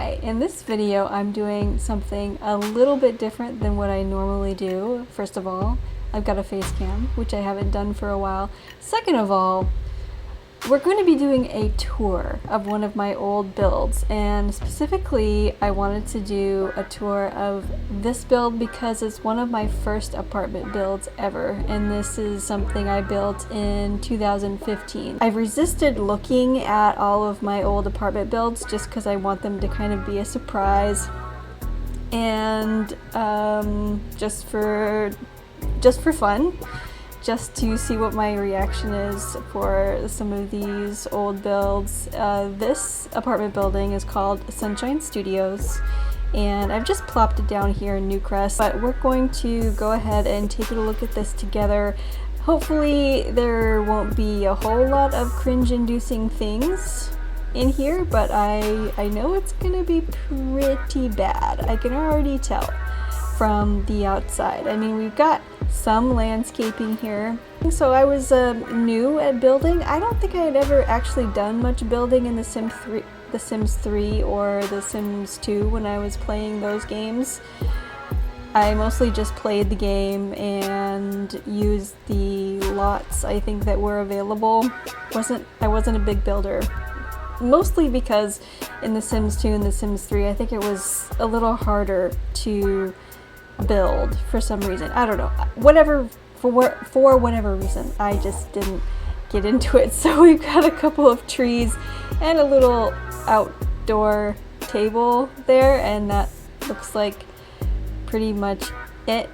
Hi! In this video I'm doing something a little bit different than what I normally do. First of all, I've got a face cam, which I haven't done for a while. Second of all, we're going to be doing a tour of one of my old builds, and specifically I wanted to do a tour of this build because it's one of my first apartment builds ever, and this is something I built in 2015. I've resisted looking at all of my old apartment builds just because I want them to kind of be a surprise, and just for fun. Just to see what my reaction is for some of these old builds. This apartment building is called Sunshine Studios, and I've just plopped it down here in Newcrest, but we're going to go ahead and take a look at this together. Hopefully there won't be a whole lot of cringe-inducing things in here, but I know it's gonna be pretty bad. I can already tell from the outside. I mean, we've got some landscaping here. So I was new at building. I don't think I had ever actually done much building in The Sims 3 or The Sims 2 when I was playing those games. I mostly just played the game and used the lots I think that were available. I wasn't a big builder. Mostly because in The Sims 2 and The Sims 3 I think it was a little harder to build for some reason. I don't know. For whatever reason, I just didn't get into it. So we've got a couple of trees and a little outdoor table there, and that looks like pretty much it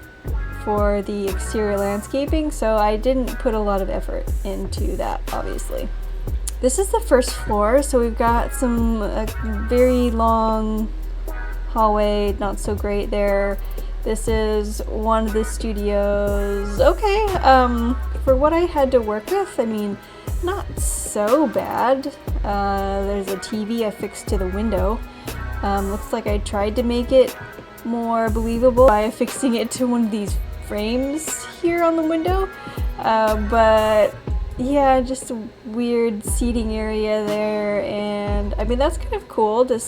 for the exterior landscaping. So I didn't put a lot of effort into that, obviously. This is the first floor, so we've got some very long hallway, not so great there. This is one of the studios. Okay, for what I had to work with, I mean, not so bad. There's a TV I fixed to the window. Looks like I tried to make it more believable by affixing it to one of these frames here on the window. But yeah, just a weird seating area there, and I mean, that's kind of cool to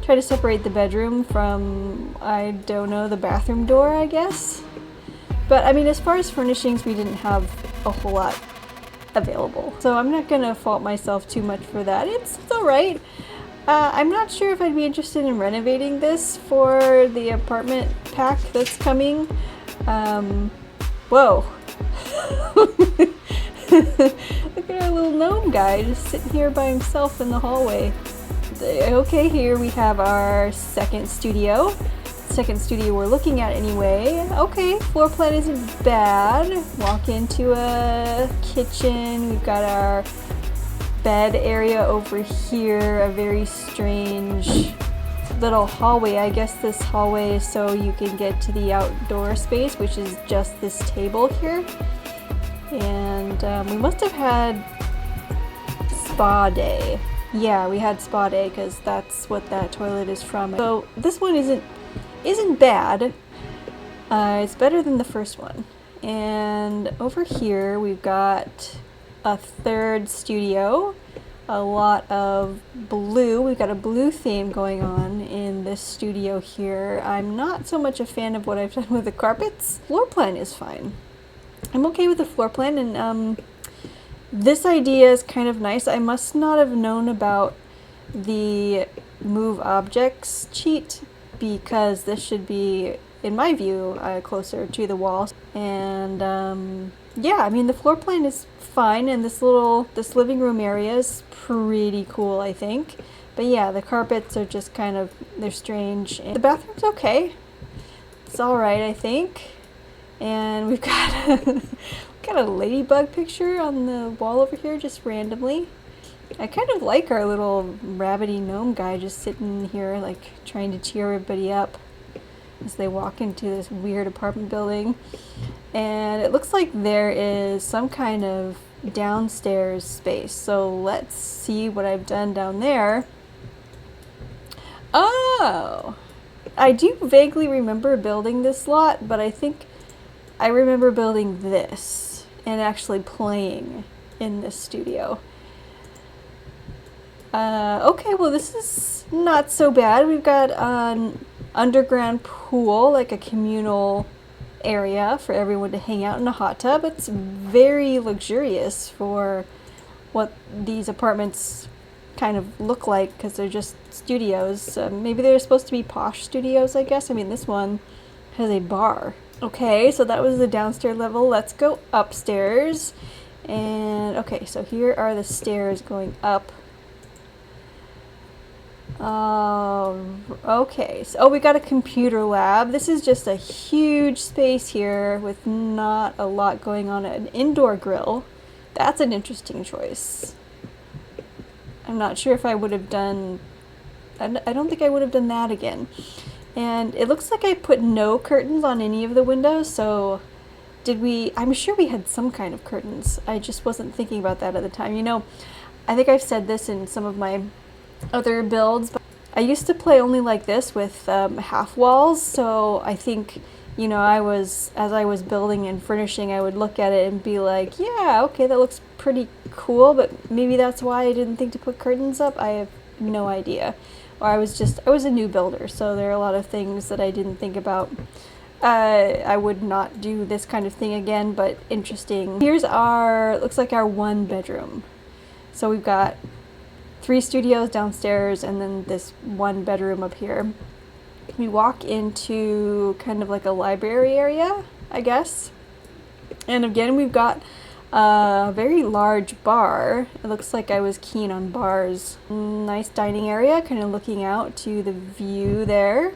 try to separate the bedroom from, I don't know, the bathroom door, I guess. But I mean, as far as furnishings, we didn't have a whole lot available. So I'm not gonna fault myself too much for that. It's alright. I'm not sure if I'd be interested in renovating this for the apartment pack that's coming. Whoa. Look at our little gnome guy just sitting here by himself in the hallway. Okay, here we have our second studio we're looking at anyway. Okay, floor plan isn't bad. Walk into a kitchen. We've got our bed area over here, a very strange little hallway. I guess this hallway is so you can get to the outdoor space, which is just this table here. And we must have had spa day. Yeah, we had spa day because that's what that toilet is from. So this one isn't bad. It's better than the first one. And over here we've got a third studio. A lot of blue. We've got a blue theme going on in this studio here. I'm not so much a fan of what I've done with the carpets. Floor plan is fine. I'm okay with the floor plan, and this idea is kind of nice. I must not have known about the move objects cheat because this should be, in my view, closer to the wall. And yeah, I mean, the floor plan is fine, and this living room area is pretty cool, I think. But yeah, the carpets are just kind of, they're strange. And the bathroom's okay. It's all right, I think. And we've got a ladybug picture on the wall over here, just randomly. I kind of like our little rabbity gnome guy just sitting here, like, trying to cheer everybody up as they walk into this weird apartment building. And it looks like there is some kind of downstairs space. So let's see what I've done down there. Oh! I do vaguely remember building this lot, but I think I remember building this and actually playing in this studio. Okay, well this is not so bad. We've got an underground pool, like a communal area for everyone to hang out in a hot tub. It's very luxurious for what these apartments kind of look like because they're just studios. Maybe they're supposed to be posh studios, I guess. I mean, this one has a bar. Okay, so that was the downstairs level. Let's go upstairs. And okay, so here are the stairs going up. Okay, so we got a computer lab. This is just a huge space here with not a lot going on. An indoor grill. That's an interesting choice. I'm not sure if I would have done, I don't think I would have done that again. And it looks like I put no curtains on any of the windows, so did we, I'm sure we had some kind of curtains. I just wasn't thinking about that at the time. You know, I think I've said this in some of my other builds, but I used to play only like this with half walls, so I think, you know, as I was building and furnishing, I would look at it and be like, yeah, okay, that looks pretty cool, but maybe that's why I didn't think to put curtains up. I have no idea. Or I was a new builder, so there are a lot of things that I didn't think about. I would not do this kind of thing again, but interesting. Here's looks like our one bedroom. So we've got 3 studios downstairs and then this one bedroom up here. We walk into kind of like a library area, I guess. And again, we've got a very large bar. It looks like I was keen on bars. Nice dining area, kind of looking out to the view there.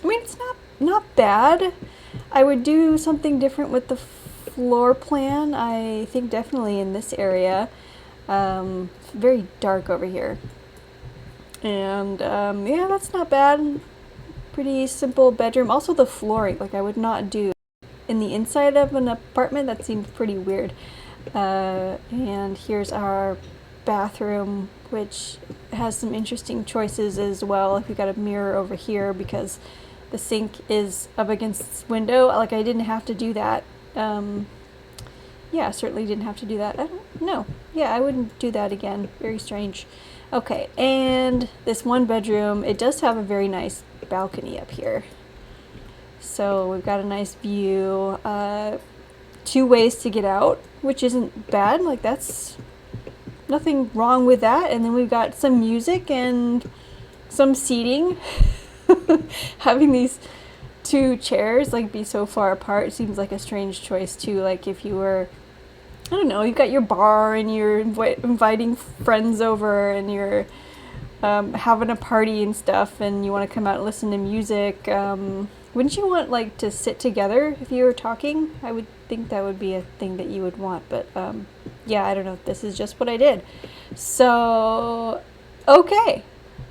I mean, it's not bad. I would do something different with the floor plan. I think definitely in this area. It's very dark over here. And yeah, that's not bad. Pretty simple bedroom. Also the flooring, like I would not do in the inside of an apartment. That seems pretty weird. And here's our bathroom, which has some interesting choices as well. Like we got a mirror over here because the sink is up against this window. Like I didn't have to do that. Yeah, certainly didn't have to do that. I don't know. Yeah, I wouldn't do that again. Very strange. Okay, and this one bedroom, it does have a very nice balcony up here. So we've got a nice view. 2 ways to get out, which isn't bad. Like that's nothing wrong with that. And then we've got some music and some seating. Having these 2 chairs like be so far apart seems like a strange choice too. Like if you were, I don't know, you've got your bar and you're inviting friends over and you're having a party and stuff and you want to come out and listen to music. Wouldn't you want like to sit together if you were talking? I would think that would be a thing that you would want, but yeah, I don't know. This is just what I did. So, okay.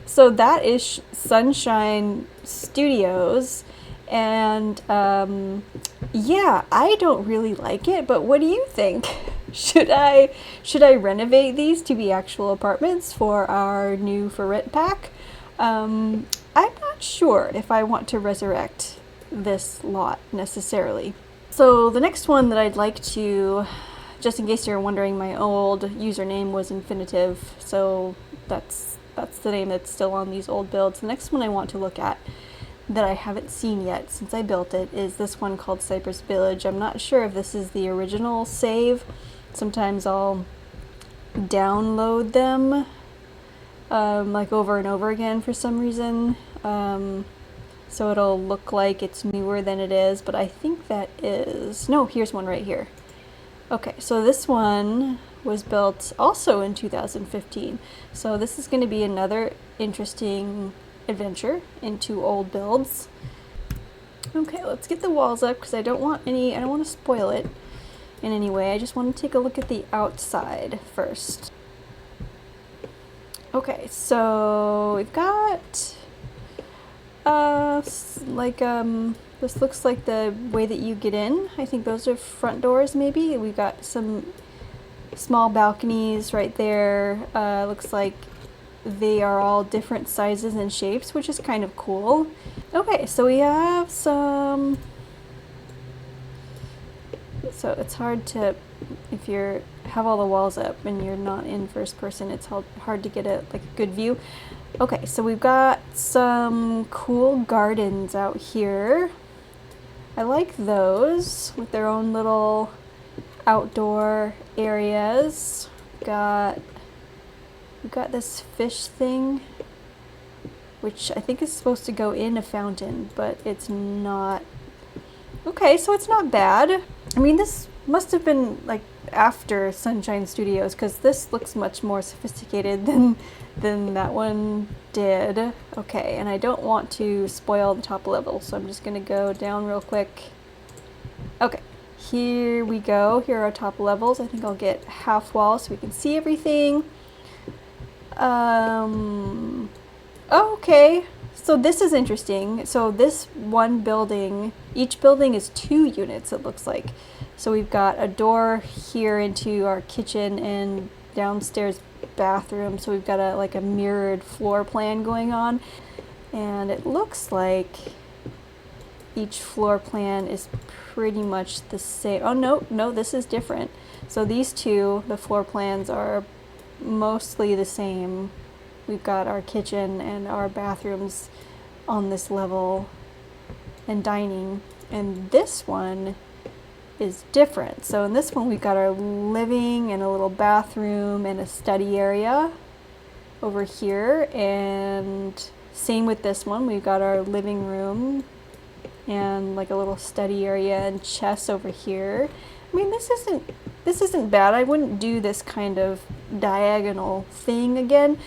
So that is Sunshine Studios. And yeah, I don't really like it, but what do you think? Should I renovate these to be actual apartments for our new for rent pack? I'm not sure if I want to resurrect this lot necessarily. So the next one that I'd like to, just in case you're wondering, my old username was infinitive, so that's the name that's still on these old builds. The next one I want to look at that I haven't seen yet since I built it is this one called Cypress Village. I'm not sure if this is the original save. Sometimes I'll download them like over and over again for some reason. So it'll look like it's newer than it is, but I think that is, no, here's one right here. Okay, so this one was built also in 2015. So this is going to be another interesting adventure into old builds. Okay, let's get the walls up because I don't want to spoil it in any way. I just want to take a look at the outside first. Okay, so we've got this looks like the way that you get in. I think those are front doors maybe. We've got some small balconies right there. Looks like they are all different sizes and shapes, which is kind of cool. Okay, so we have some So it's hard to, if you have all the walls up and you're not in first person, it's hard to get a good view. Okay, so we've got some cool gardens out here. I like those with their own little outdoor areas. We've got this fish thing, which I think is supposed to go in a fountain, but it's not. Okay, so it's not bad. I mean, this must have been like after Sunshine Studios, because this looks much more sophisticated than that one did. Okay, and I don't want to spoil the top level, so I'm just gonna go down real quick. Okay, here we go. Here are our top levels. I think I'll get half wall so we can see everything. Okay, so this is interesting. So this one building, each building is 2 units, it looks like. So we've got a door here into our kitchen and downstairs bathroom. So we've got a mirrored floor plan going on. And it looks like each floor plan is pretty much the same. Oh, no, this is different. So these two, the floor plans are mostly the same. We've got our kitchen and our bathrooms on this level and dining, and this one is different. So in this one we've got our living and a little bathroom and a study area over here, and same with this one, we've got our living room and like a little study area and chest over here. I mean, this isn't bad. I wouldn't do this kind of diagonal thing again.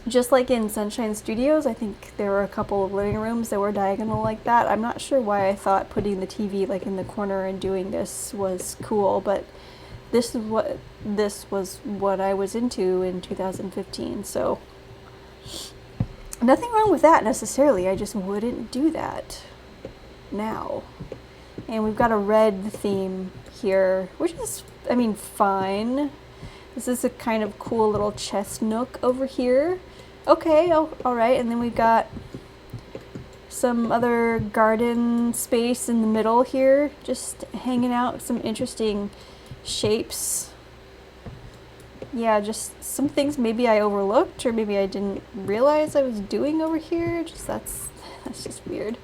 Just like in Sunshine Studios, I think there were a couple of living rooms that were diagonal like that. I'm not sure why I thought putting the TV like in the corner and doing this was cool, but this was what I was into in 2015. So nothing wrong with that necessarily. I just wouldn't do that now. And we've got a red theme here, which is, I mean, fine. This is a kind of cool little chest nook over here. Okay, all right, and then we've got some other garden space in the middle here, just hanging out, some interesting shapes. Yeah, just some things maybe I overlooked or maybe I didn't realize I was doing over here. That's just weird.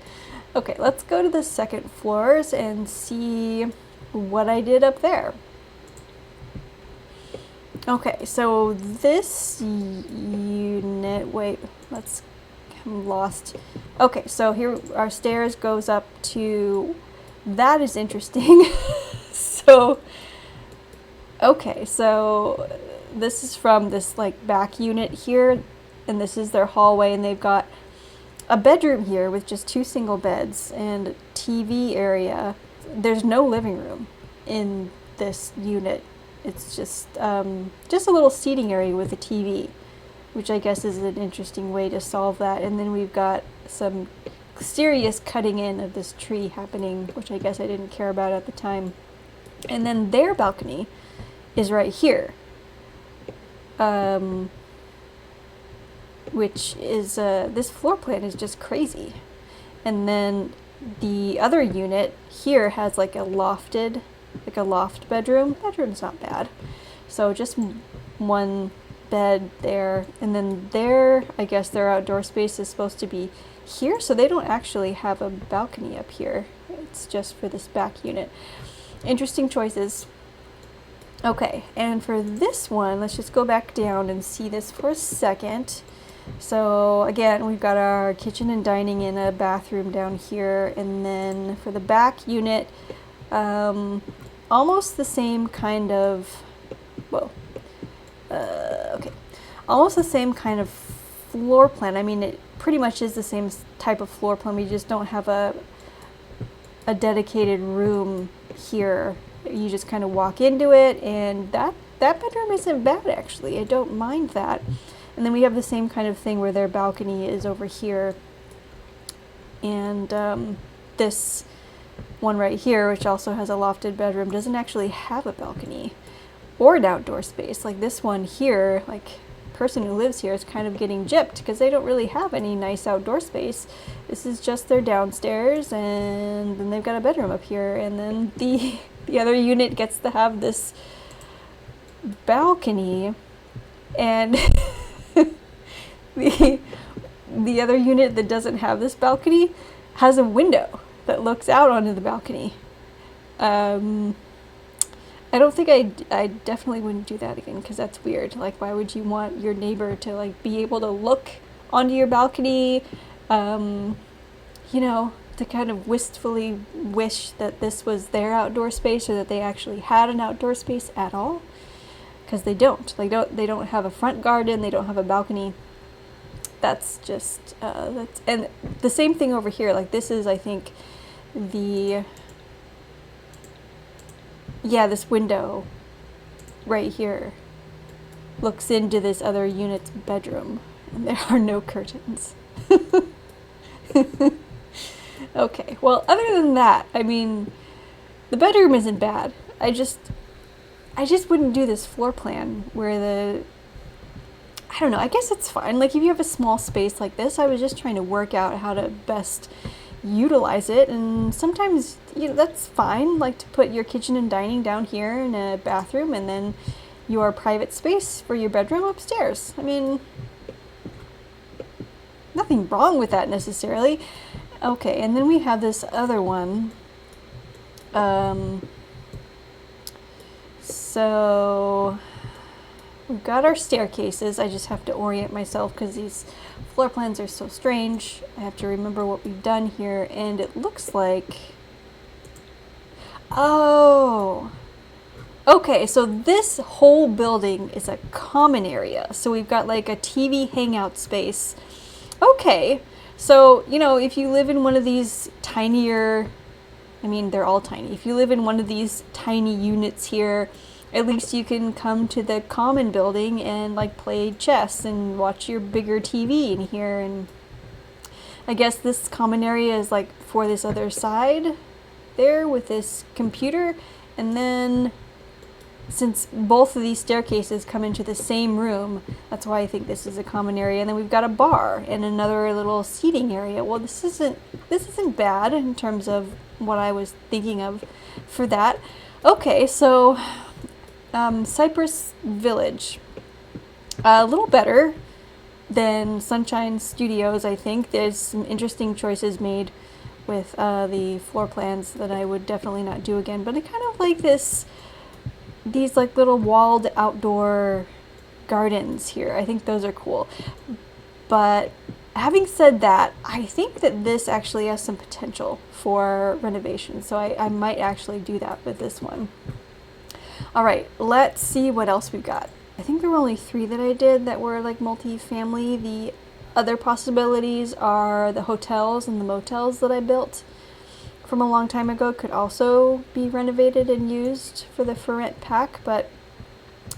Okay, let's go to the second floors and see what I did up there. Okay, so this unit, wait, I'm lost. Okay, so here our stairs goes up to, that is interesting. So, okay, so this is from this like back unit here, and this is their hallway, and they've got a bedroom here with just 2 single beds and a TV area. There's no living room in this unit. It's just a little seating area with a TV, which I guess is an interesting way to solve that. And then we've got some serious cutting in of this tree happening, which I guess I didn't care about at the time. And then their balcony is right here, which is, this floor plan is just crazy. And then the other unit here has like a loft bedroom. Bedroom's not bad. So just one bed there, and then I guess their outdoor space is supposed to be here, so they don't actually have a balcony up here. It's just for this back unit. Interesting choices. Okay, and for this one, let's just go back down and see this for a second. So again, we've got our kitchen and dining and a bathroom down here, and then for the back unit, almost the same kind of, almost the same kind of floor plan. I mean, it pretty much is the same type of floor plan. We just don't have a dedicated room here. You just kind of walk into it, and that bedroom isn't bad actually. I don't mind that. And then we have the same kind of thing where their balcony is over here, and this one right here, which also has a lofted bedroom, doesn't actually have a balcony or an outdoor space. Like this one here, like the person who lives here is kind of getting gypped because they don't really have any nice outdoor space. This is just their downstairs, and then they've got a bedroom up here, and then the The other unit gets to have this balcony, and the the other unit that doesn't have this balcony has a window that looks out onto the balcony. I don't think I definitely wouldn't do that again, because that's weird. Like, why would you want your neighbor to like be able to look onto your balcony? You know, to kind of wistfully wish that this was their outdoor space, or that they actually had an outdoor space at all, because they don't. Like, they don't have a front garden. They don't have a balcony. That's just that's, and the same thing over here. Like, this is, I think, this window right here looks into this other unit's bedroom, and there are no curtains. Okay, well, other than that, I mean, the bedroom isn't bad. I just wouldn't do this floor plan where I don't know, I guess it's fine. Like, if you have a small space like this, I was just trying to work out how to best utilize it, and sometimes, you know, that's fine, like to put your kitchen and dining down here in a bathroom, and then your private space for your bedroom upstairs. I mean, nothing wrong with that necessarily. Okay, and then we have this other one. So we've got our staircases. I just have to orient myself because these floor plans are so strange. I have to remember what we've done here, and it looks like, oh, okay, so this whole building is a common area. So we've got like a TV hangout space. Okay, so, you know, if you live in one of these tinier, I mean, they're all tiny. If you live in one of these tiny units here, at least you can come to the common building and like play chess and watch your bigger TV in here. And I guess this common area is like for this other side there with this computer. And then since both of these staircases come into the same room, that's why I think this is a common area. And then we've got a bar and another little seating area. Well, this isn't bad in terms of what I was thinking of for that. Okay, so Cypress Village, a little better than Sunshine Studios, I think. There's some interesting choices made with the floor plans that I would definitely not do again. But I kind of like these like little walled outdoor gardens here. I think those are cool. But having said that, I think that this actually has some potential for renovation. So I might actually do that with this one. All right, let's see what else we've got. I think there were only 3 that I did that were like multi-family. The other possibilities are the hotels and the motels that I built from a long time ago could also be renovated and used for the for rent pack. But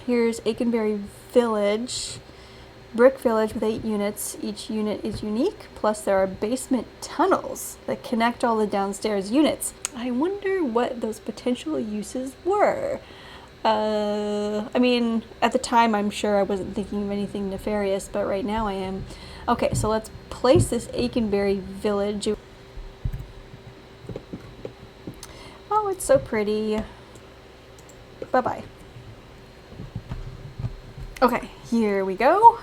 here's Aconbury Village, brick village with 8 units. Each unit is unique, plus there are basement tunnels that connect all the downstairs units. I wonder what those potential uses were. I mean, at the time I'm sure I wasn't thinking of anything nefarious, but right now I am. Okay, so let's place this Aconbury Village. Oh, it's so pretty. Bye-bye. Okay, here we go.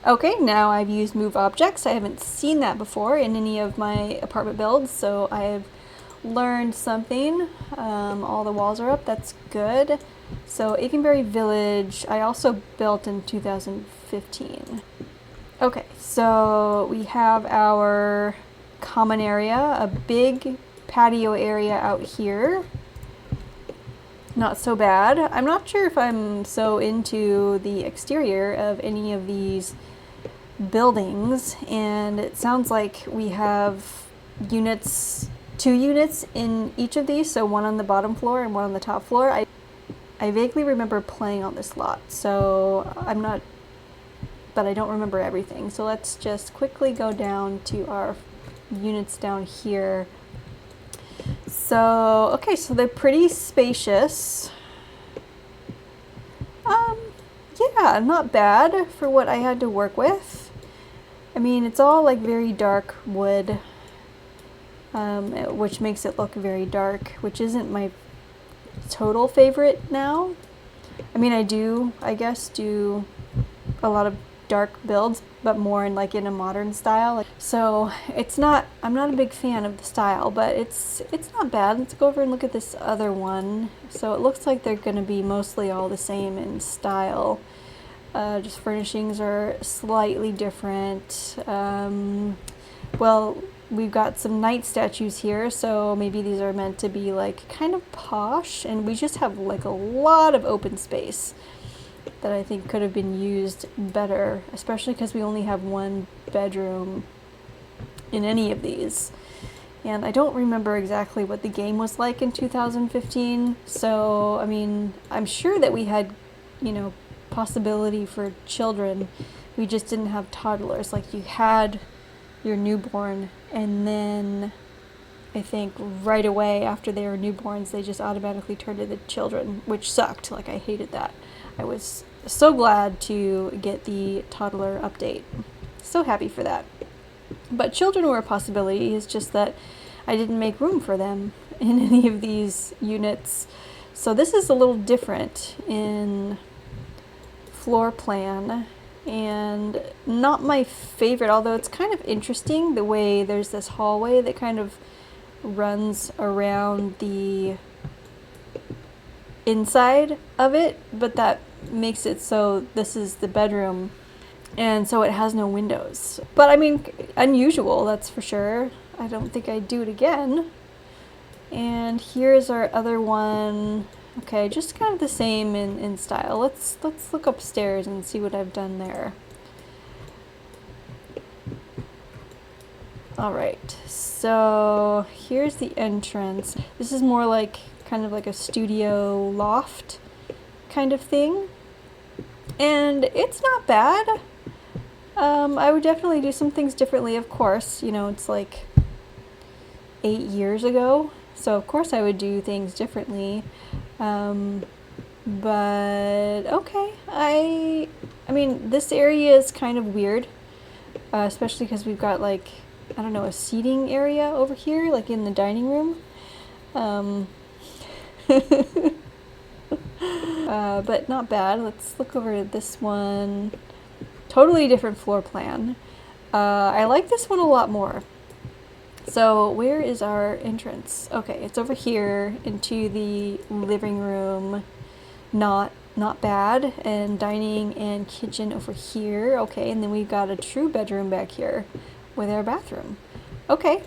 Okay, now I've used move objects. I haven't seen that before in any of my apartment builds, so I've learned something. All the walls are up, that's good. So Aconbury Village, I also built in 2015. Okay, so we have our common area, a big patio area out here. Not so bad. I'm not sure if I'm so into the exterior of any of these buildings, and it sounds like we have units, 2 units in each of these, so one on the bottom floor and one on the top floor. I vaguely remember playing on this lot, so but I don't remember everything. So let's just quickly go down to our units down here. So, okay, so they're pretty spacious. Yeah, not bad for what I had to work with. I mean, it's all like very dark wood, which makes it look very dark, which isn't my total favorite now. I mean, I guess, do a lot of dark builds, but more in like in a modern style. So I'm not a big fan of the style, but it's not bad. Let's go over and look at this other one. So it looks like they're going to be mostly all the same in style. Just furnishings are slightly different. Well, we've got some knight statues here, so maybe these are meant to be like kind of posh, and we just have like a lot of open space that I think could have been used better, especially because we only have one bedroom in any of these. And I don't remember exactly what the game was like in 2015, so I mean, I'm sure that we had, you know, possibility for children. We just didn't have toddlers. Like, you had your newborn, and then I think right away after they were newborns, they just automatically turned into children, which sucked. Like, I hated that. I was so glad to get the toddler update. So happy for that. But children were a possibility. It's just that I didn't make room for them in any of these units. So this is a little different in floor plan, and not my favorite, although it's kind of interesting the way there's this hallway that kind of runs around the inside of it, but that makes it so this is the bedroom, and so it has no windows. But I mean, unusual, that's for sure. I don't think I'd do it again. And here's our other one. Okay, just kind of the same in style. Let's look upstairs and see what I've done there. All right, so here's the entrance. This is more like kind of like a studio loft kind of thing, and it's not bad. I would definitely do some things differently, of course. You know, it's like 8 years ago, so of course I would do things differently. But okay, I mean, this area is kind of weird, especially because we've got, like, I don't know, a seating area over here, like in the dining room. But not bad. Let's look over at this one. Totally different floor plan. I like this one a lot more. So where is our entrance? Okay, it's over here into the living room. Not bad. And dining and kitchen over here. Okay, and then we've got a true bedroom back here with our bathroom. Okay,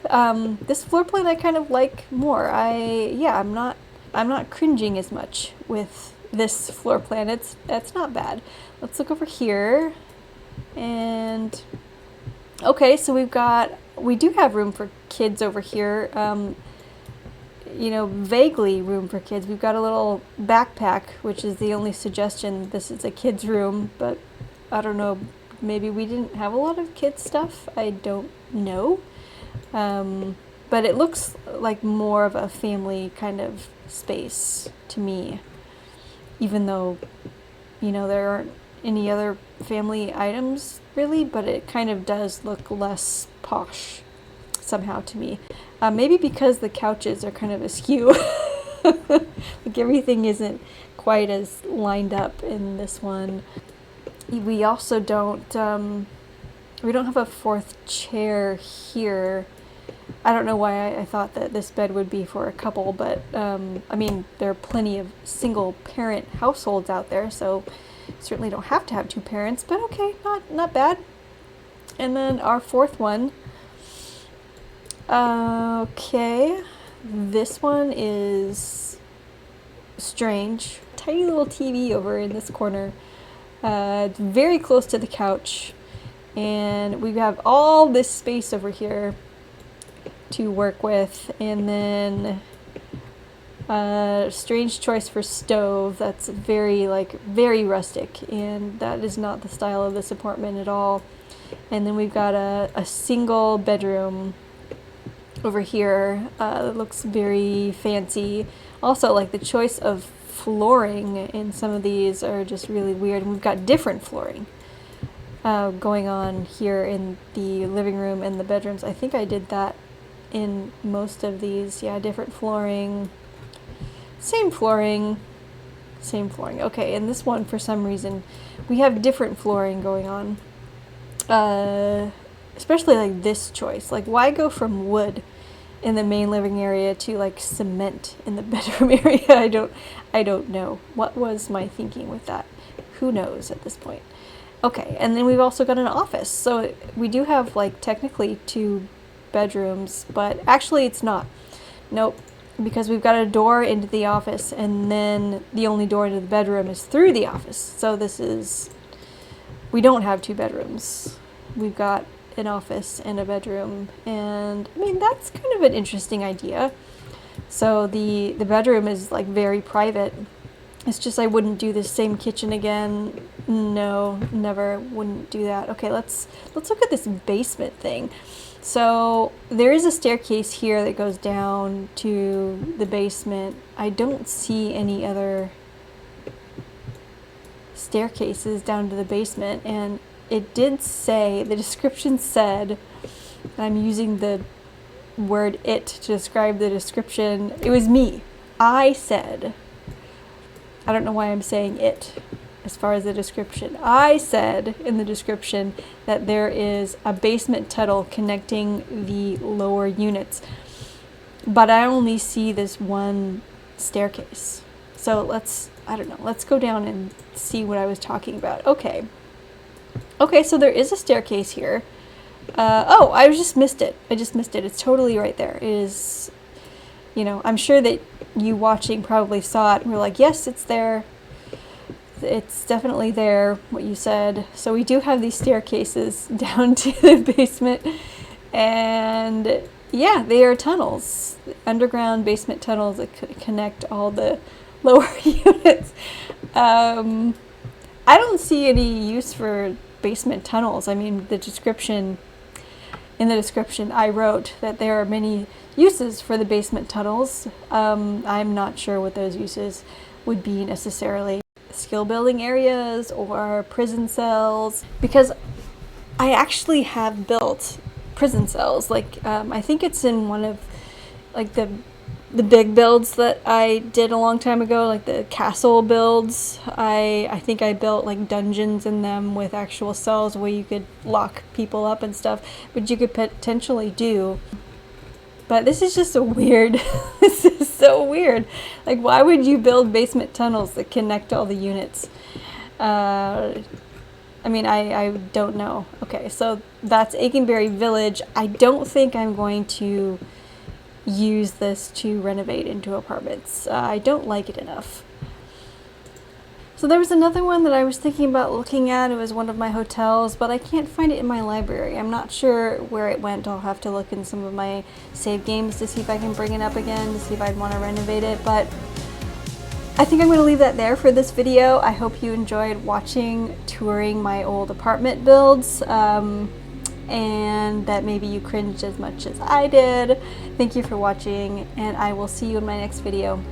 this floor plan I kind of like more. I'm not cringing as much with this floor plan. It's not bad. Let's look over here. And okay, so we do have room for kids over here. You know, vaguely room for kids. We've got a little backpack, which is the only suggestion. This is a kid's room, but I don't know, maybe we didn't have a lot of kids stuff. I don't know. But it looks like more of a family kind of space to me, even though, you know, there aren't any other family items really, but it kind of does look less posh somehow to me. Maybe because the couches are kind of askew. Like, everything isn't quite as lined up in this one. We also don't have a fourth chair here. I don't know why I thought that this bed would be for a couple, but I mean, there are plenty of single parent households out there, so certainly don't have to have two parents, but okay, not bad. And then our fourth one. Okay, this one is strange. Tiny little TV over in this corner. It's very close to the couch, and we have all this space over here to work with. And then strange choice for stove. That's very rustic, and that is not the style of this apartment at all. And then we've got a single bedroom over here that looks very fancy. Also, like, the choice of flooring in some of these are just really weird. And we've got different flooring going on here in the living room and the bedrooms. I think I did that in most of these. Yeah, different flooring. Same flooring. Same flooring. Okay, and this one, for some reason, we have different flooring going on. Especially like this choice. Like, why go from wood in the main living area to like cement in the bedroom area? I don't know. What was my thinking with that? Who knows at this point? Okay, and then we've also got an office. So we do have like technically 2 bedrooms, but actually it's not. Nope, because we've got a door into the office, and then the only door into the bedroom is through the office. So we don't have 2 bedrooms. We've got an office and a bedroom, and I mean, that's kind of an interesting idea. So the bedroom is like very private. It's just I wouldn't do the same kitchen again. No, never, wouldn't do that. Okay, let's look at this basement thing. So there is a staircase here that goes down to the basement. I don't see any other staircases down to the basement, and it did say, the description said, and I'm using the word "it" to describe the description. It was me. I said, I don't know why I'm saying "it" as far as the description. I said in the description that there is a basement tunnel connecting the lower units, but I only see this one staircase. So let's go down and see what I was talking about. Okay, so there is a staircase here. Oh, I just missed it. It's totally right there. It is, I'm sure that you watching probably saw it and were like, yes, it's there. It's definitely there, what you said. So we do have these staircases down to the basement, and yeah, they are tunnels, underground basement tunnels that connect all the lower units. I don't see any use for basement tunnels. I mean, in the description I wrote that there are many uses for the basement tunnels. I'm not sure what those uses would be necessarily. Skill building areas or prison cells, because I actually have built prison cells. Like, I think it's in one of like the big builds that I did a long time ago, like the castle builds. I think I built like dungeons in them with actual cells where you could lock people up and stuff, which you could potentially do. But this is just this is so weird. Like, why would you build basement tunnels that connect all the units? I mean, I don't know. Okay, so that's Aconbury Village. I don't think I'm going to use this to renovate into apartments. I don't like it enough. So there was another one that I was thinking about looking at. It was one of my hotels, but I can't find it in my library. I'm not sure where it went. I'll have to look in some of my save games to see if I can bring it up again, to see if I'd want to renovate it. But I think I'm going to leave that there for this video. I hope you enjoyed touring my old apartment builds, and that maybe you cringed as much as I did. Thank you for watching, and I will see you in my next video.